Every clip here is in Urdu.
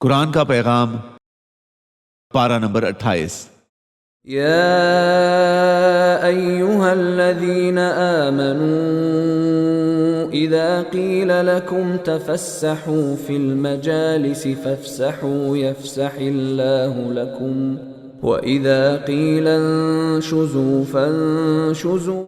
قرآن کا پیغام، پارہ نمبر 28۔ یا ایہا الذین آمنوا اذا قیل لکم تفسحوا فی المجالس فافسحوا یفسح اللہ لکم وَإِذَا قِيلَ انشُزُوا فَانشُزُوا۔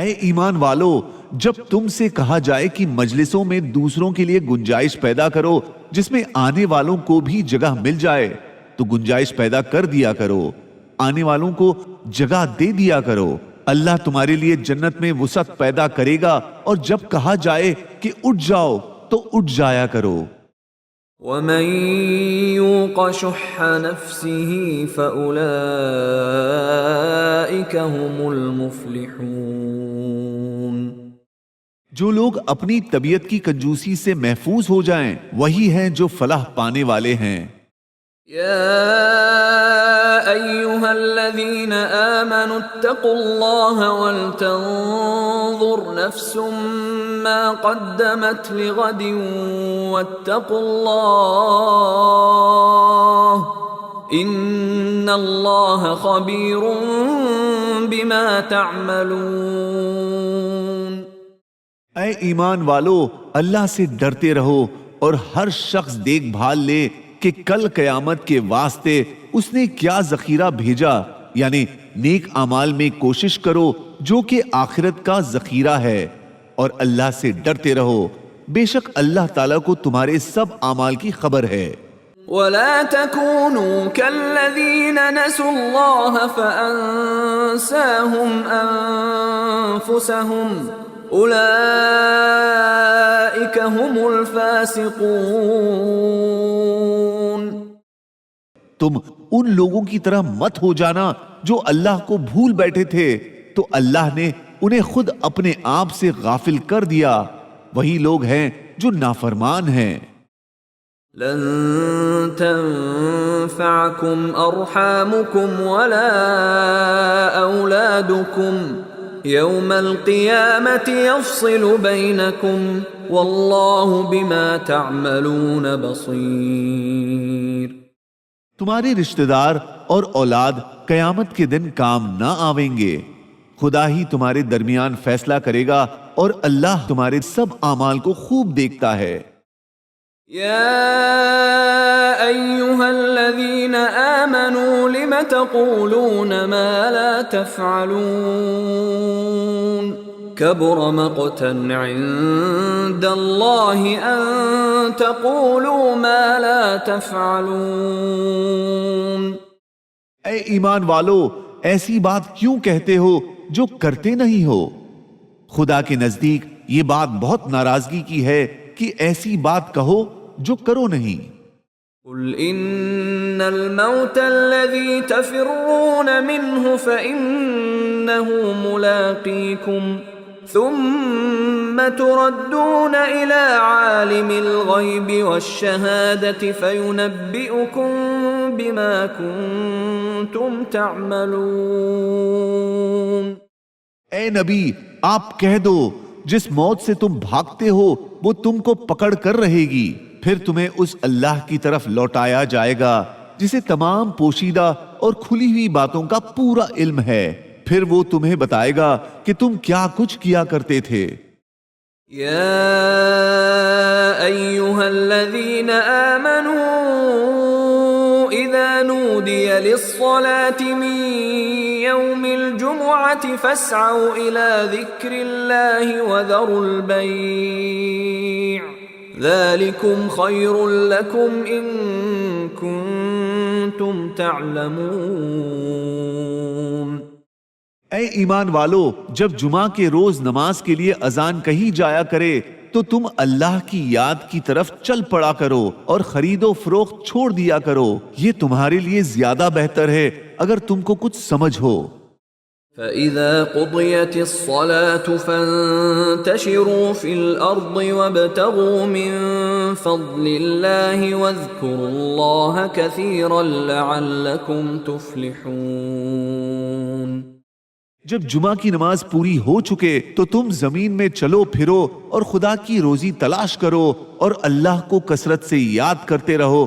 اے ایمان والو، جب تم سے کہا جائے کہ مجلسوں میں دوسروں کے لیے گنجائش پیدا کرو جس میں آنے والوں کو بھی جگہ مل جائے تو گنجائش پیدا کر دیا کرو، آنے والوں کو جگہ دے دیا کرو، اللہ تمہارے لیے جنت میں وسعت پیدا کرے گا، اور جب کہا جائے کہ اٹھ جاؤ تو اٹھ جایا کرو۔ وَمَن يُوقَ شُحَّ نَفْسِهِ فَأُولَئِكَ هُمُ الْمُفْلِحُونَ۔ جو لوگ اپنی طبیعت کی کنجوسی سے محفوظ ہو جائیں وہی ہیں جو فلاح پانے والے ہیں۔ یا ایہا الذین آمنوا اتقوا اللہ ولتنظر نفس ما قدمت لغد واتقوا اللہ ان اللہ خبیر بما تعملون۔ اے ایمان والو، اللہ سے ڈرتے رہو اور ہر شخص دیکھ بھال لے کہ کل قیامت کے واسطے اس نے کیا ذخیرہ بھیجا، یعنی نیک اعمال میں کوشش کرو جو کہ آخرت کا ذخیرہ ہے، اور اللہ سے ڈرتے رہو، بے شک اللہ تعالیٰ کو تمہارے سب اعمال کی خبر ہے۔ وَلَا تَكُونُوا كَالَّذِينَ نَسُوا اللَّهَ فَأَنسَاهُمْ أَنفُسَهُمْ اولئک هم الفاسقون۔ تم ان لوگوں کی طرح مت ہو جانا جو اللہ کو بھول بیٹھے تھے تو اللہ نے انہیں خود اپنے آپ سے غافل کر دیا، وہی لوگ ہیں جو نافرمان ہیں۔ لن تنفعکم ارحامکم ولا اولادکم یوم القیامت یفصل بینکم واللہ بما تعملون بصیر۔ تمہارے رشتہ دار اور اولاد قیامت کے دن کام نہ آویں گے، خدا ہی تمہارے درمیان فیصلہ کرے گا اور اللہ تمہارے سب اعمال کو خوب دیکھتا ہے۔ یا ایہا الذین آمنوا لم تقولون ما لا تفعلون کبر مقتا عند اللہ ان تقولوا ما لا تفعلون۔ اے ایمان والو، ایسی بات کیوں کہتے ہو جو کرتے نہیں ہو؟ خدا کے نزدیک یہ بات بہت ناراضگی کی ہے کہ ایسی بات کہو جو کرو نہیں۔ قل ان الموت الذي تفرون منه فإنه ملاقيكم ثم تردون إلى عالم الغيب والشهادة فينبئكم بما كنتم تعملون۔ اے نبی، آپ کہہ دو جس موت سے تم بھاگتے ہو وہ تم کو پکڑ کر رہے گی، پھر تمہیں اس اللہ کی طرف لوٹایا جائے گا جسے تمام پوشیدہ اور کھلی ہوئی باتوں کا پورا علم ہے، پھر وہ تمہیں بتائے گا کہ تم کیا کچھ کیا کرتے تھے۔ یا ایہا الذین آمنوا اذا نودی للصلاة من یوم الجمعة فاسعوا الى ذکر اللہ وذروا البیع ذالکم خیر لکم ان کنتم تعلمون۔ اے ایمان والو، جب جمعہ کے روز نماز کے لیے اذان کہی جایا کرے تو تم اللہ کی یاد کی طرف چل پڑا کرو اور خرید و فروخت چھوڑ دیا کرو، یہ تمہارے لیے زیادہ بہتر ہے اگر تم کو کچھ سمجھ ہو۔ فَإِذَا قُضِيَتِ الصَّلَاةُ فَانتَشِرُوا فِي الْأَرْضِ وَابْتَغُوا مِن فَضْلِ اللَّهِ وَاذْكُرُوا اللَّهَ كَثِيرًا لَعَلَّكُمْ تُفْلِحُونَ۔ جب جمعہ کی نماز پوری ہو چکے تو تم زمین میں چلو پھرو اور خدا کی روزی تلاش کرو اور اللہ کو کثرت سے یاد کرتے رہو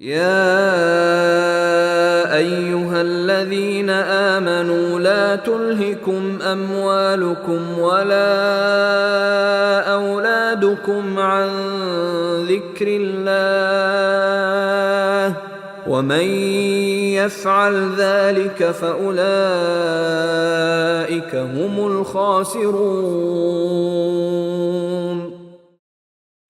يا أيها الذين آمنوا لا تلهكم أموالكم ولا أولادكم عن ذكر الله ومن يفعل ذلك فأولئك هم الخاسرون۔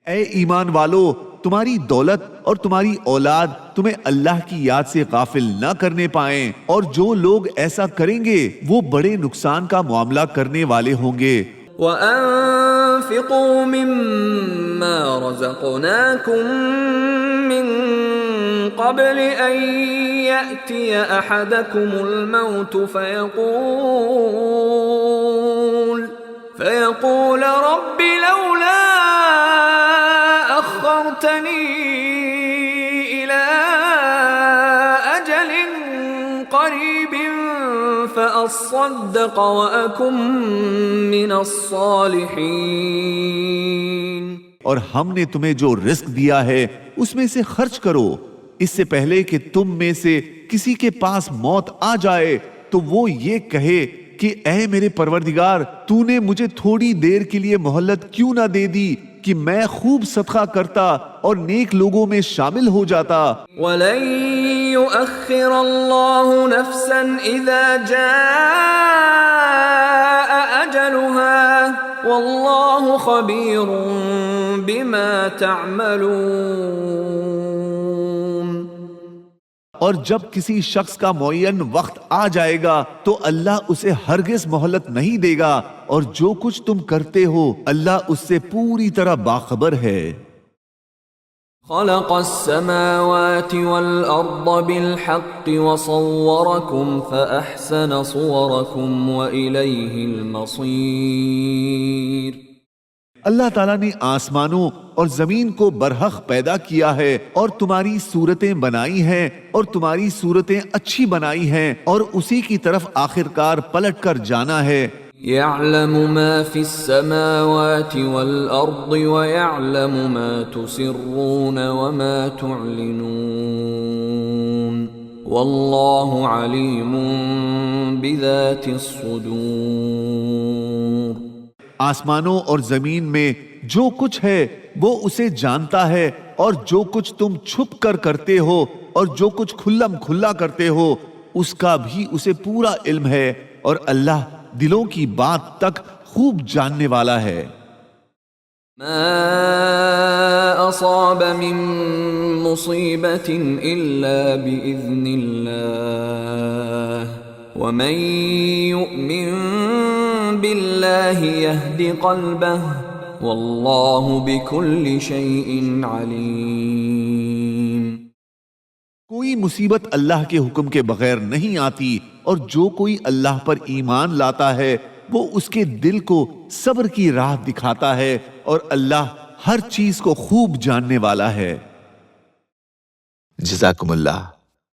اے ایمان والو، تمہاری دولت اور تمہاری اولاد تمہیں اللہ کی یاد سے غافل نہ کرنے پائیں، اور جو لوگ ایسا کریں گے وہ بڑے نقصان کا معاملہ کرنے والے ہوں گے۔ وَأَنفِقُوا مِمَّا رَزَقْنَاكُم مِّن قَبْلِ أَن يَأْتِيَ أَحَدَكُمُ الْمَوْتُ فيقول رب لولا أخرتني إلى أجل قريب فأصدق وأكن من الصالحين۔ اور ہم نے تمہیں جو رزق دیا ہے اس میں سے خرچ کرو، اس سے پہلے کہ تم میں سے کسی کے پاس موت آ جائے تو وہ یہ کہے کہ اے میرے پروردگار، تو نے مجھے تھوڑی دیر کے لیے مہلت کیوں نہ دے دی کہ میں خوب صدقہ کرتا اور نیک لوگوں میں شامل ہو جاتا۔ وَلَن يُؤَخِّرَ اللَّهُ نَفْسًا إِذَا جَاءَ أَجَلُهَا وَاللَّهُ خَبِيرٌ بِمَا تَعْمَلُونَ۔ اور جب کسی شخص کا معین وقت آ جائے گا تو اللہ اسے ہرگز مہلت نہیں دے گا، اور جو کچھ تم کرتے ہو اللہ اس سے پوری طرح باخبر ہے۔ خلق السماوات والأرض بالحق وصوركم فأحسن صوركم وإليه المصير۔ اللہ تعالیٰ نے آسمانوں اور زمین کو برحق پیدا کیا ہے اور تمہاری صورتیں بنائی ہیں اور تمہاری صورتیں اچھی بنائی ہیں، اور اسی کی طرف آخرکار پلٹ کر جانا ہے۔ يعلم ما في السماوات والأرض ويعلم ما تسرون وما تعلنون والله عليم بذات الصدور۔ آسمانوں اور زمین میں جو کچھ ہے وہ اسے جانتا ہے، اور جو کچھ تم چھپ کر کرتے ہو اور جو کچھ کھلم کھلا کرتے ہو اس کا بھی اسے پورا علم ہے، اور اللہ دلوں کی بات تک خوب جاننے والا ہے۔ ما اصاب من مصیبت الا باذن اللہ ومن یؤمن باللہ یہد قلبہ واللہ بکل شیء علیم۔ کوئی مصیبت اللہ کے حکم کے بغیر نہیں آتی، اور جو کوئی اللہ پر ایمان لاتا ہے وہ اس کے دل کو صبر کی راہ دکھاتا ہے، اور اللہ ہر چیز کو خوب جاننے والا ہے۔ جزاکم اللہ۔